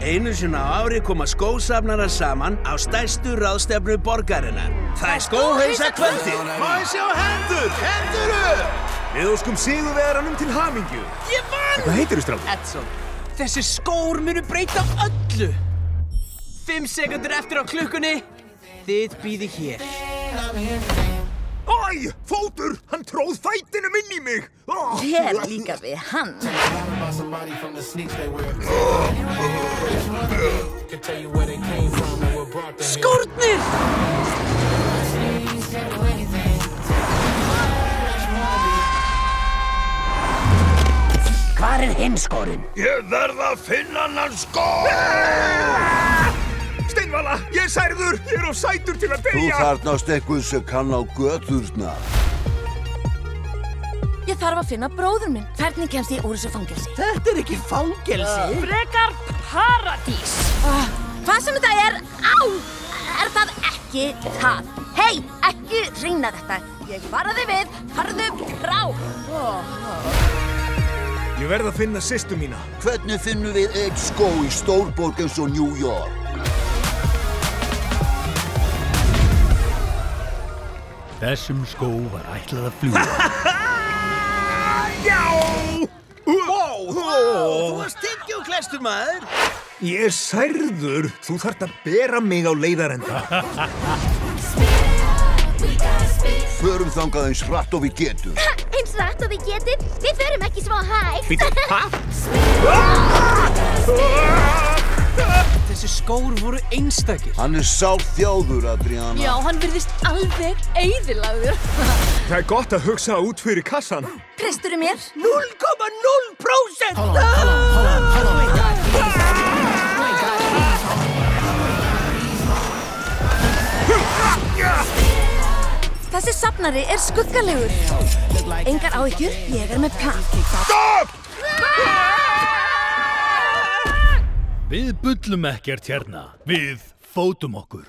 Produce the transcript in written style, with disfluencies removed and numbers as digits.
Einu sinni á ári koma skósafnarar saman á stærstu ráðstefnu borgarinnar. Það er skóhausakvöldið. Má ég sjá hendur? Hendur upp! Við óskum sigurvegaranum til hamingju. Ég vann! Hvað heitirðu, strákur? Edson, þessi skór munu breyta öllu. 5 sekúndur eftir á klukkunni. Þið bíðið hér. Æ, fótur! Hann tróð fætinum inn í mig! Hér líka við hann. Skórnir! Hvar er hinn skórinn? Ég verð að finna hann skór! Steinvala, ég er særður! Ég er of sætur til að Þú deyja! þarfnast eitthvað sem kann á göturnar. Ég þarf að finna bróður minn. Hvernig kemst ég úr þessu fangelsi? Þetta er ekki fangelsi. Frekar paradís. Hvað sem þetta er, er það ekki það. Hei, ekki reyna þetta. Ég varaði við, farðu frá. Ég verð að finna systur mína. Hvernig finnum við einn skó í stórborg eins og New York? Þessum skó var ætlað að fljúga. Já! Þú varst tyggjóklestur, maður. Ég er særður. Þú þarft að bera mig á leiðarenda. Förum þangað eins hratt og við getum. Eins rætt og við getum. Við förum ekki svo hægt. Bíddu, ha? Þessi skór voru einstakir. Hann er sáþjáður, Adriana. Já, hann virðist alveg eyðilagður. Það er gott að hugsa út fyrir kassan. Treystirðu mér? 0,0%! Þessi safnari er skuggalegur. Engar áhyggjur, ég er með plan. Stopp! Við bullum ekkert hérna. Við fótum okkur.